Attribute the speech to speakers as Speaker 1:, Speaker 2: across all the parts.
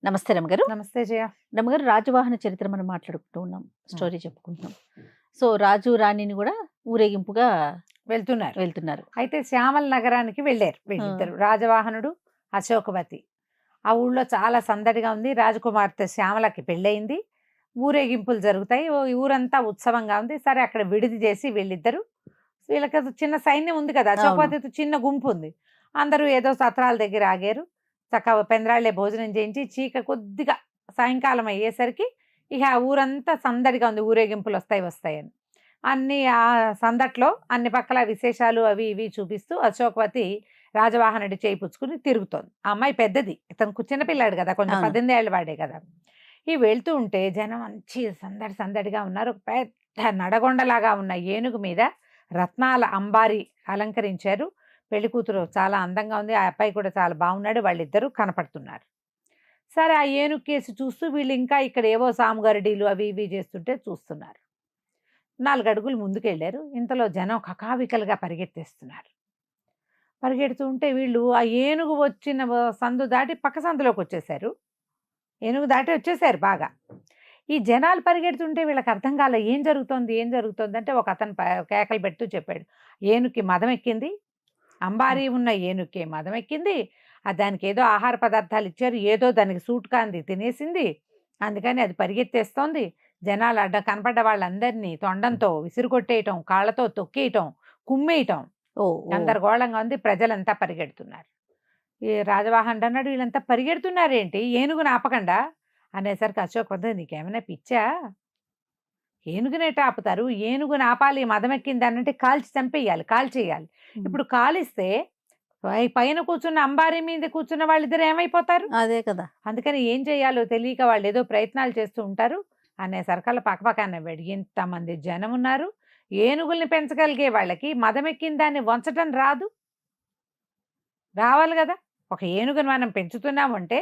Speaker 1: నమస్తే రమగారు.
Speaker 2: నమస్తే జయ.
Speaker 1: రమగారు, రాజవాహన చరిత్ర మనం మాట్లాడుకుంటూ ఉన్నాం. స్టోరీ చెప్పుకుంటున్నాం. సో రాజు రాణిని కూడా ఊరేగింపుగా వెళ్తున్నారు.
Speaker 2: అయితే శ్యామల నగరానికి వెళ్ళారు వీళ్ళిద్దరు, రాజవాహనుడు, అశోకవతి. ఆ ఊళ్ళో చాలా సందడిగా ఉంది. రాజకుమార్తె శ్యామలకి పెళ్ళయింది. ఊరేగింపులు జరుగుతాయి. ఊరంతా ఉత్సవంగా ఉంది. సరే, అక్కడ విడిది చేసి వీళ్ళిద్దరు, వీళ్ళకి చిన్న సైన్యం ఉంది కదా, అశోకవతితో చిన్న గుంపు ఉంది. అందరూ ఏదో సత్రాల దగ్గర ఆగారు. చక్కగా పెందరాళ్లే భోజనం చేయించి కొద్దిగా సాయంకాలం అయ్యేసరికి ఇక ఊరంతా సందడిగా ఉంది. ఊరేగింపులు వస్తాయని అన్ని ఆ సందట్లో అన్ని పక్కల విశేషాలు అవి ఇవి చూపిస్తూ అశోకవతి రాజవాహనుడి చేయి పుచ్చుకుని తిరుగుతోంది. ఆ అమ్మాయి పెద్దది, ఇతను చిన్నపిల్లాడు కదా, కొంచెం 18 ఏళ్ళ వాడే కదా. ఈ వెళ్తూ ఉంటే జనం మంచి సందడిగా ఉన్నారు. ఒక పెద్ద నడగొండలాగా ఉన్న ఏనుగు మీద రత్నాల అంబారి అలంకరించారు. పెళ్లి కూతురు చాలా అందంగా ఉంది. ఆ అబ్బాయి కూడా చాలా బాగున్నాడు. వాళ్ళిద్దరూ కనపడుతున్నారు. సరే, ఆ ఏనుగు కేసు చూస్తూ వీళ్ళు ఇంకా ఇక్కడ ఏవో సాముగరడీలు అవి ఇవి చేస్తుంటే చూస్తున్నారు. 4 అడుగులు ముందుకెళ్ళారు. ఇంతలో జనం కకావికలుగా పరిగెత్తేస్తున్నారు. పరిగెడుతూ ఉంటే వీళ్ళు ఆ ఏనుగు వచ్చిన సందు దాటి పక్క సందులోకి వచ్చేసారు. ఏనుగు దాటి వచ్చేసారు బాగా. ఈ జనాలు పరిగెడుతుంటే వీళ్ళకి అర్థం కాలే, ఏం జరుగుతోంది అంటే ఒక అతను కేకలు పెడుతూ చెప్పాడు, ఏనుగుకి మదం ఎక్కింది, అంబారీ ఉన్న ఏనుగుకి మదం ఎక్కింది, దానికి ఏదో ఆహార పదార్థాలు ఇచ్చారు, ఏదో దానికి సూట్ కాంది తినేసింది, అందుకని అది పరిగెత్తేస్తోంది. జనాలు కనపడ్డ వాళ్ళందరినీ తొండంతో విసిరుకొట్టేయటం, కాళ్ళతో తొక్కేయటం, కుమ్మేయటం గందరగోళంగా ఉంది. ప్రజలంతా పరిగెడుతున్నారు. ఈ రాజవాహనుడు అన్నాడు, వీళ్ళంతా పరిగెడుతున్నారేంటి, ఏనుగుని ఆపకుండా అనేసరికి అశోకవతి, నీకేమైనా పిచ్చా, ఏనుగునేట ఆపుతారు, ఏనుగుని ఆపాలి, మదమెక్కింది అనంటే కాల్చి చంపేయాలి, కాల్చేయాలి. ఇప్పుడు కాలిస్తే పైన కూర్చున్న అంబారీ మీద కూర్చున్న వాళ్ళిద్దరు ఏమైపోతారు?
Speaker 1: అదే కదా.
Speaker 2: అందుకని ఏం చేయాలో తెలియక వాళ్ళు ఏదో ప్రయత్నాలు చేస్తూ ఉంటారు అనేసరికల్లా పక్కపక్కన నవ్వాడు. ఇంతమంది జనం ఉన్నారు, ఏనుగుల్ని పెంచగలిగే వాళ్ళకి మదమెక్కిన దాన్ని వంచటం రావాలి కదా. ఒక ఏనుగుని మనం పెంచుతున్నాము అంటే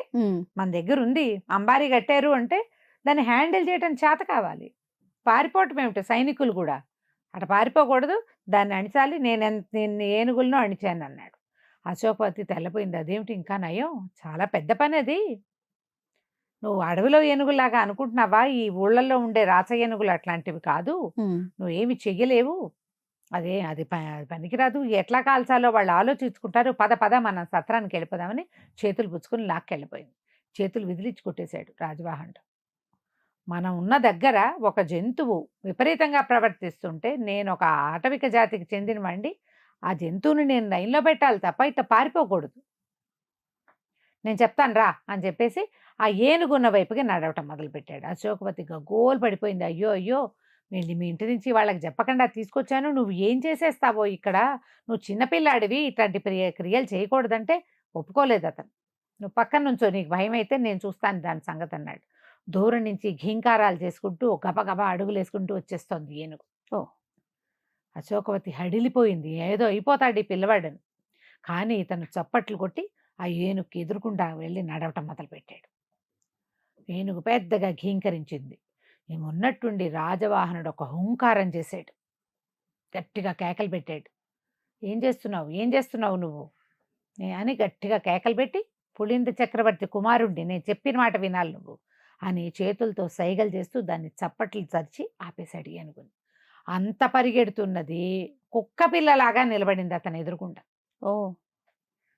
Speaker 2: మన దగ్గర ఉంది, అంబారీ కట్టారు అంటే దాన్ని హ్యాండిల్ చేయటం చేత కావాలి. పారిపోవటం ఏమిటి, సైనికులు కూడా అటు పారిపోకూడదు, దాన్ని అణిచాలి. నేను ఏనుగులను అణిచాను అన్నాడు. అశోకవతి తెల్లపోయింది. అదేమిటి, ఇంకా నయం, చాలా పెద్ద పని అది. నువ్వు అడవిలో ఏనుగులాగా అనుకుంటున్నావా? ఈ ఊళ్ళల్లో ఉండే రాచ ఏనుగులు అట్లాంటివి కాదు, నువ్వేమి చెయ్యలేవు, అది పనికిరాదు, ఎట్లా కాల్చాలో వాళ్ళు ఆలోచించుకుంటారు, పద మనం సత్రానికి వెళ్ళిపోదామని చేతులు పుచ్చుకుని లాక్కెళ్ళిపోయింది. చేతులు విదిలించి కొట్టేశాడు రాజవాహనుడు. మనం ఉన్న దగ్గర ఒక జంతువు విపరీతంగా ప్రవర్తిస్తుంటే, నేను ఒక ఆటవిక జాతికి చెందిన వాడిని, ఆ జంతువుని నేను లైన్లో పెట్టాలి తప్ప ఇట్లా పారిపోకూడదు, నేను చెప్తాను రా అని చెప్పేసి ఆ ఏనుగున్న వైపుకి నడవటం మొదలుపెట్టాడు. అశోకవతి గోలు పడిపోయింది. అయ్యో, నేను మీ ఇంటి నుంచి వాళ్ళకి చెప్పకుండా తీసుకొచ్చాను, నువ్వు ఏం చేసేస్తావో ఇక్కడ, నువ్వు చిన్నపిల్లాడివి, ఇట్లాంటి క్రియలు చేయకూడదంటే ఒప్పుకోలేదు అతను. నువ్వు పక్కన నుంచో, నీకు భయం అయితే నేను చూస్తాను దాని సంగతి అన్నాడు. దూరం నుంచి ఘీంకారాలు చేసుకుంటూ గబగబా అడుగులు వేసుకుంటూ వచ్చేస్తోంది ఏనుగు. అశోకవతి హడిలిపోయింది, ఏదో అయిపోతాడు ఈ పిల్లవాడని. కానీ ఇతను చప్పట్లు కొట్టి ఆ ఏనుగుకి ఎదురుకుండా వెళ్ళి నడవటం మొదలుపెట్టాడు. ఏనుగు పెద్దగా ఘీంకరించింది. ఏమున్నట్టుండి రాజవాహనుడు ఒక హుంకారం చేశాడు, గట్టిగా కేకలు పెట్టాడు. ఏం చేస్తున్నావు నువ్వు అని గట్టిగా కేకలు పెట్టి, పులింద చక్రవర్తి కుమారుణ్ణి, నేను చెప్పిన మాట వినాలి నువ్వు అని చేతులతో సైగలు చేస్తూ దాన్ని చప్పట్లు చరిచి ఆపేశాడు ఏనుగుని. అంత పరిగెడుతున్నది కుక్క పిల్లలాగా నిలబడింది అతను ఎదురుకుండా.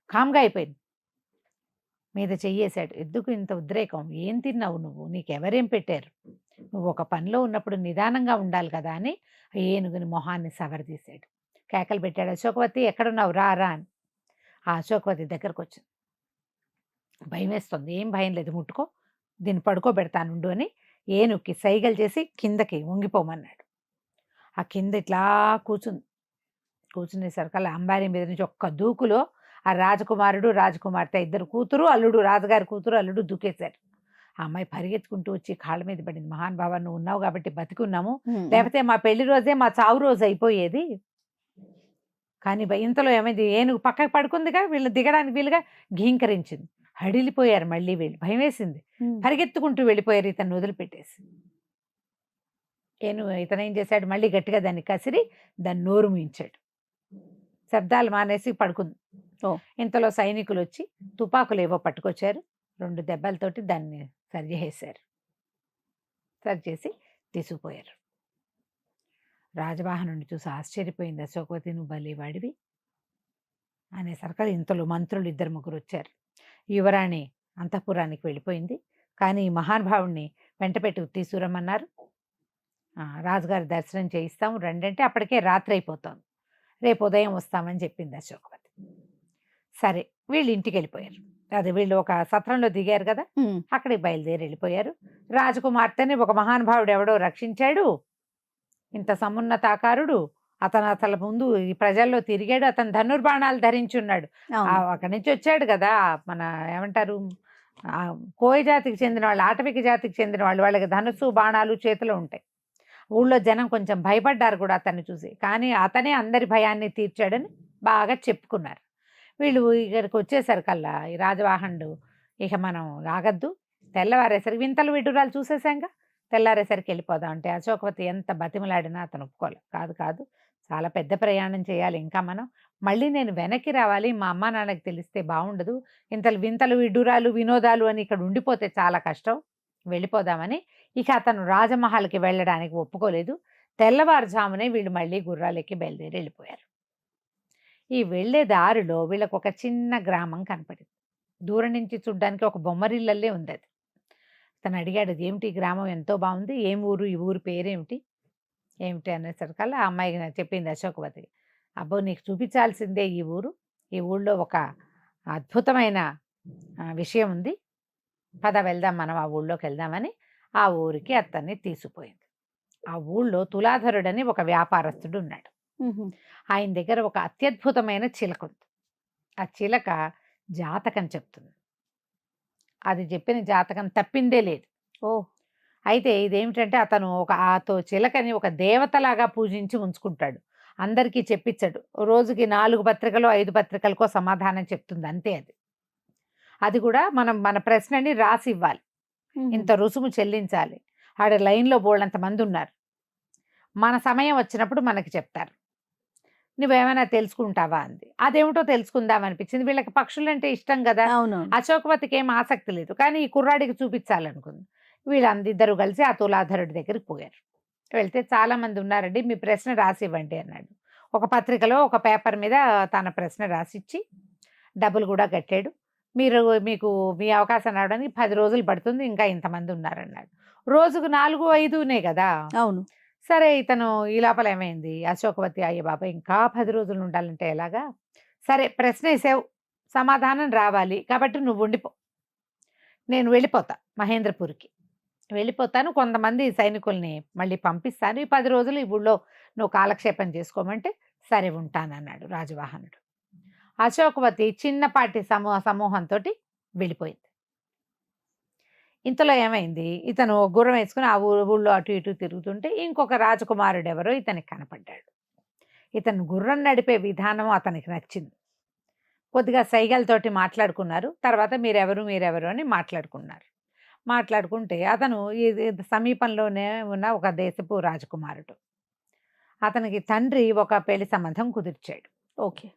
Speaker 2: కామ్గా అయిపోయింది. మీద చెయ్యేశాడు. ఎందుకు ఇంత ఉద్రేకం, ఏం తిన్నావు నువ్వు, నీకెవరేం పెట్టారు, నువ్వు ఒక పనిలో ఉన్నప్పుడు నిదానంగా ఉండాలి కదా అని ఏనుగుని మొహాన్ని సవరదీశాడు. కేకలు పెట్టాడు, అశోకవతి ఎక్కడున్నావు, రా అని. ఆ అశోకవతి దగ్గరకు వచ్చింది. భయం వేస్తుంది. ఏం భయం లేదు, ముట్టుకో, దీన్ని పడుకోబెడతానుండు అని ఏనుగుకి సైగలు చేసి కిందకి వంగిపోమన్నాడు. ఆ కింద ఇట్లా కూర్చునేసరికల్లా అంబారీ మీద నుంచి ఒక్క దూకులో ఆ రాజకుమారుడు రాజకుమార్తె, ఇద్దరు కూతురు అల్లుడు, రాజుగారి కూతురు అల్లుడు దూకేశారు. ఆ అమ్మాయి పరిగెత్తుకుంటూ వచ్చి కాళ్ళ మీద పడింది. మహానుభావ, నువ్వు ఉన్నావు కాబట్టి బతికున్నాము, లేకపోతే మా పెళ్లి రోజే మా చావు రోజు అయిపోయేది. కానీ ఇంతలో ఏమైంది, ఏనుగు పక్కకి పడుకుందిగా, వీళ్ళు దిగడానికి వీలుగా ఘీంకరించింది. హడిలిపోయారు మళ్ళీ వీళ్ళు, భయం వేసింది, పరిగెత్తుకుంటూ వెళ్ళిపోయారు ఇతను వదిలిపెట్టేసి. ఇతను ఏం చేశాడు, మళ్ళీ గట్టిగా దాన్ని కసిరి దాన్ని నోరు మూయించాడు. శబ్దాలు మానేసి పడుకుంది. ఇంతలో సైనికులు వచ్చి తుపాకులు ఏవో పట్టుకొచ్చారు. 2 దెబ్బలతోటి దాన్ని సరిచేసేశారు. సరిచేసి తీసుకుపోయారు. రాజవాహనుడిని చూసి ఆశ్చర్యపోయింది అశోకవతి, "నువ్వు భలేవాడివి" అనేసరికి ఇంతలో మంత్రులు 2, 3 వచ్చారు. యువరాణి అంతఃపురానికి వెళ్ళిపోయింది. కానీ ఈ మహానుభావుడిని వెంటపెట్టి తీసుకురమ్మన్నారు. రాజుగారి దర్శనం చేయిస్తాము రండంటే అప్పటికే రాత్రి అయిపోతుంది. రేపు ఉదయం వస్తామని చెప్పింది అశోకవతి. సరే వీళ్ళు ఇంటికి వెళ్ళిపోయారు. అదే వీళ్ళు ఒక సత్రంలో దిగారు కదా, అక్కడికి బయలుదేరి వెళ్ళిపోయారు. రాజకుమార్తెని ఒక మహానుభావుడు ఎవడో రక్షించాడు. ఇంత సమున్నతాకారుడు అతను అసలు ముందు ఈ ప్రజల్లో తిరిగాడు. అతను ధనుర్బాణాలు ధరించున్నాడు. అక్కడి నుంచి వచ్చాడు కదా, మన ఏమంటారు, కోయ జాతికి చెందిన వాళ్ళు, ఆటవిక జాతికి చెందిన వాళ్ళు, వాళ్ళకి ధనుస్సు బాణాలు చేతిలో ఉంటాయి. ఊళ్ళో జనం కొంచెం భయపడ్డారు కూడా అతన్ని చూసి. కానీ అతనే అందరి భయాన్ని తీర్చాడని బాగా చెప్పుకున్నారు. వీళ్ళు ఇక్కడికి వచ్చేసరికల్లా ఈ రాజవాహనుడు, ఇక మనం ఆగద్దు, తెల్లవారేసరికి వింతలు విడ్డూరాలు చూసేసాంగా, తెల్లారేసరికి వెళ్ళిపోదాం అంటే అశోకవతి ఎంత బతిమలాడినా అతను ఒప్పుకోలేదు. కాదు కాదు, చాలా పెద్ద ప్రయాణం చేయాలి ఇంకా మనం, మళ్ళీ నేను వెనక్కి రావాలి, మా అమ్మ నాన్నకి తెలిస్తే బాగుండదు, వింతలు విడ్డూరాలు వినోదాలు అని ఇక్కడ ఉండిపోతే చాలా కష్టం, వెళ్ళిపోదామని ఇక అతను రాజమహల్కి వెళ్ళడానికి ఒప్పుకోలేదు. తెల్లవారుజామునే వీళ్ళు మళ్ళీ గుర్రాలెక్కి బయలుదేరి వెళ్ళిపోయారు. ఈ వెళ్ళే దారిలో వీళ్ళకు ఒక చిన్న గ్రామం కనపడింది. దూరం నుంచి చూడ్డానికి ఒక బొమ్మరిల్లల్లే ఉంది అది. తను అడిగాడు, "ఏమిటి ఈ గ్రామం ఎంతో బాగుంది, ఏం ఊరు, ఈ ఊరు పేరేమిటి ఏమిటి" అనేసరికల్లా ఆ అమ్మాయి చెప్పింది అశోకవతి, "అబ్బో నీకు చూపించాల్సిందే ఈ ఊరు, ఈ ఊళ్ళో ఒక అద్భుతమైన విషయం ఉంది, పద వెళ్దాం, మనం ఆ ఊళ్ళోకి వెళ్దామని ఆ ఊరికి అతన్ని తీసుకుపోయింది. ఆ ఊళ్ళో తులాధరుడని ఒక వ్యాపారస్తుడు ఉన్నాడు. ఆయన దగ్గర ఒక అత్యద్భుతమైన చిలక ఉంది. ఆ చిలక జాతకం చెప్తుంది. అది చెప్పిన జాతకం తప్పిందే లేదు. అయితే ఇదేమిటంటే అతను చిలకని ఒక దేవతలాగా పూజించి ఉంచుకుంటాడు. అందరికీ చెప్పించాడు. రోజుకి 4 పత్రికలు 5 పత్రికలకో సమాధానం చెప్తుంది, అంతే. అది కూడా మనం మన ప్రశ్నని రాసి ఇవ్వాలి, ఇంత రుసుము చెల్లించాలి. ఆడ లైన్లో బోళ్ళంత మంది ఉన్నారు. మన సమయం వచ్చినప్పుడు మనకి చెప్తారు. నువ్వేమైనా తెలుసుకుంటావా అంది. అదేమిటో తెలుసుకుందాం అనిపించింది. వీళ్ళకి పక్షులంటే ఇష్టం కదా. అశోకవతికి ఏం ఆసక్తి లేదు, కానీ ఈ కుర్రాడికి చూపించాలనుకుంది. వీళ్ళందరూ కలిసి ఆ తులాధరుడి దగ్గరికి పోయారు. వెళ్తే చాలా మంది ఉన్నారండి, మీ ప్రశ్న రాసి ఇవ్వండి అన్నాడు. ఒక పత్రికలో ఒక పేపర్ మీద తన ప్రశ్న రాసిచ్చి డబ్బులు కూడా కట్టాడు. మీకు మీ అవకాశం రావడానికి 10 రోజులు పడుతుంది, ఇంకా ఇంతమంది ఉన్నారన్నాడు. రోజుకు 4, 5 కదా.
Speaker 1: అవును.
Speaker 2: సరే ఇతను ఈ లోపల ఏమైంది, అశోకవతి, అయ్య బాబా ఇంకా 10 రోజులు ఉండాలంటే ఎలాగా, సరే ప్రశ్న వేసావు, సమాధానం రావాలి కాబట్టి నువ్వు ఉండిపో, నేను వెళ్ళిపోతా మహేంద్రపూర్కి వెళ్ళిపోతాను, కొంతమంది సైనికుల్ని మళ్ళీ పంపిస్తాను, ఈ 10 రోజులు ఈ ఊళ్ళో నువ్వు కాలక్షేపం చేసుకోమంటే సరే ఉంటానన్నాడు రాజవాహనుడు. అశోకవతి చిన్నపాటి సమూహంతో వెళ్ళిపోయింది. ఇంతలో ఏమైంది, ఇతను గుర్రం వేసుకుని ఆ ఊళ్ళో అటు ఇటు తిరుగుతుంటే ఇంకొక రాజకుమారుడు ఎవరో ఇతనికి కనపడ్డాడు. ఇతను గుర్రం నడిపే విధానం అతనికి నచ్చింది. కొద్దిగా సైగలతోటి మాట్లాడుకున్నారు. తర్వాత మీరెవరు అని మాట్లాడుకున్నారు. మాట్లాడుకుంటే అతను ఈ సమీపంలోనే ఉన్న ఒక దేశపు రాజకుమారుడు. అతనికి తండ్రి ఒక పెళ్లి సంబంధం కుదిర్చాడు.
Speaker 1: ఓకే.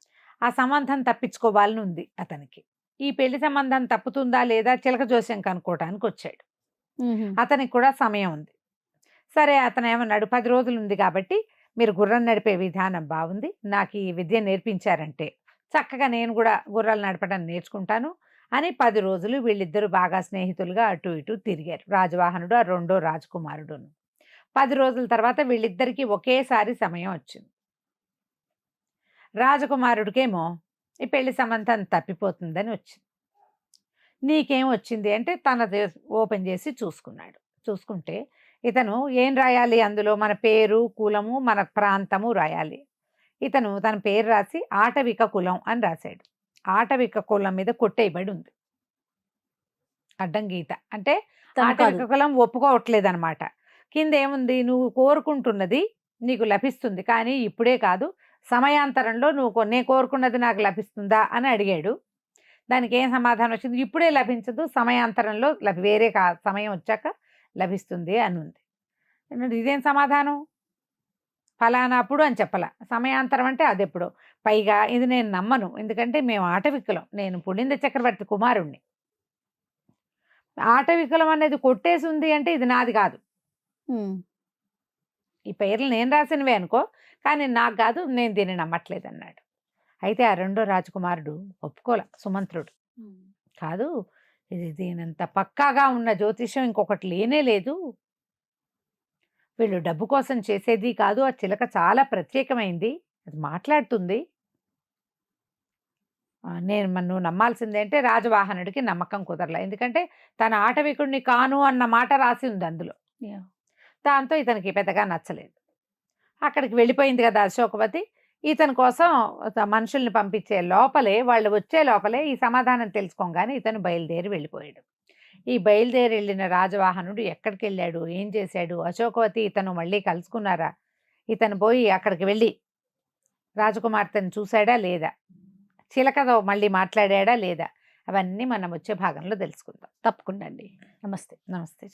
Speaker 2: ఆ సంబంధం తప్పించుకోవాలని ఉంది అతనికి. ఈ పెళ్లి సంబంధం తప్పుతుందా లేదా చిలక జోస్యం కనుక్కోవటానికి వచ్చాడు. అతనికి కూడా సమయం ఉంది. సరే అతను ఏమన్నాడు, 10 రోజులు ఉంది కాబట్టి మీరు గుర్రం నడిపే విధానం బాగుంది, నాకు ఈ విద్య నేర్పించారంటే చక్కగా నేను కూడా గుర్రాలు నడపడం నేర్చుకుంటాను అని 10 రోజులు వీళ్ళిద్దరూ బాగా స్నేహితులుగా అటు ఇటు తిరిగారు. రాజవాహనుడు ఆ రెండో రాజకుమారుడును. 10 రోజుల తర్వాత వీళ్ళిద్దరికీ ఒకేసారి సమయం వచ్చింది. రాజకుమారుడికేమో ఈ పెళ్లి సంబంధం తప్పిపోతుందని వచ్చింది. నీకేం వచ్చింది అంటే తనది ఓపెన్ చేసి చూసుకున్నాడు. చూసుకుంటే ఇతను ఏం రాయాలి, అందులో మన పేరు, కులము, మన ప్రాంతము రాయాలి. ఇతను తన పేరు రాసి ఆటవిక కులం అని రాశాడు. ఆటవిక కులం మీద కొట్టేయబడి ఉంది అడ్డం గీత. అంటే ఆటవిక కులం ఒప్పుకోవట్లేదు అనమాట. కింద ఏముంది, నువ్వు కోరుకుంటున్నది నీకు లభిస్తుంది, కానీ ఇప్పుడే కాదు, సమయాంతరంలో నేను కోరుకున్నది నాకు లభిస్తుందా అని అడిగాడు. దానికి ఏం సమాధానం వచ్చింది, ఇప్పుడే లభించదు, సమయాంతరంలో వేరే సమయం వచ్చాక లభిస్తుంది అని ఉంది. ఇదేం సమాధానం, ఫలానాప్పుడు అని చెప్పాల, సమయాంతరం అంటే అదెప్పుడో. పైగా ఇది నేను నమ్మను, ఎందుకంటే మేము ఆటవికులం, నేను పులింద చక్రవర్తి కుమారుణ్ణి, ఆటవికులం అనేది కొట్టేసి ఉంది అంటే ఇది నాది కాదు,
Speaker 1: ఉమ్,
Speaker 2: ఈ పేర్లు నేను రాసినవే అనుకో, కానీ నాకు కాదు, నేను దీన్ని నమ్మట్లేదు అన్నాడు. అయితే ఆ రెండో రాజకుమారుడు ఒప్పుకోలే, సుమంత్రుడు. కాదు, ఇది దీనంత పక్కాగా ఉన్న జ్యోతిష్యం ఇంకొకటి లేనే లేదు, వీళ్ళు డబ్బు కోసం చేసేది కాదు, ఆ చిలక చాలా ప్రత్యేకమైంది, అది మాట్లాడుతుంది. నువ్వు నమ్మాల్సిందే అంటే రాజవాహనుడికి నమ్మకం కుదరలే, ఎందుకంటే తన ఆటవికుడిని కాను అన్న మాట రాసి ఉంది అందులో.
Speaker 1: Yeah.
Speaker 2: దాంతో ఇతనికి పెద్దగా నచ్చలేదు. అక్కడికి వెళ్ళిపోయింది కదా అశోకవతి, ఇతని కోసం మనుషుల్ని పంపించే లోపలే, వాళ్ళు వచ్చే లోపలే ఈ సమాధానం తెలుసుకోగానే ఇతను బయలుదేరి వెళ్ళిపోయాడు. ఈ బయలుదేరి వెళ్ళిన రాజవాహనుడు ఎక్కడికి వెళ్ళాడు, ఏం చేశాడు, అశోకవతి ఇతను మళ్ళీ కలుసుకున్నారా, ఇతను పోయి అక్కడికి వెళ్ళి రాజకుమార్తెను చూశాడా లేదా, చిలకతో మళ్ళీ మాట్లాడాడా లేదా, అవన్నీ మనం వచ్చే భాగంలో తెలుసుకుందాం.
Speaker 1: తప్పకుండా అండి. నమస్తే.
Speaker 2: నమస్తే.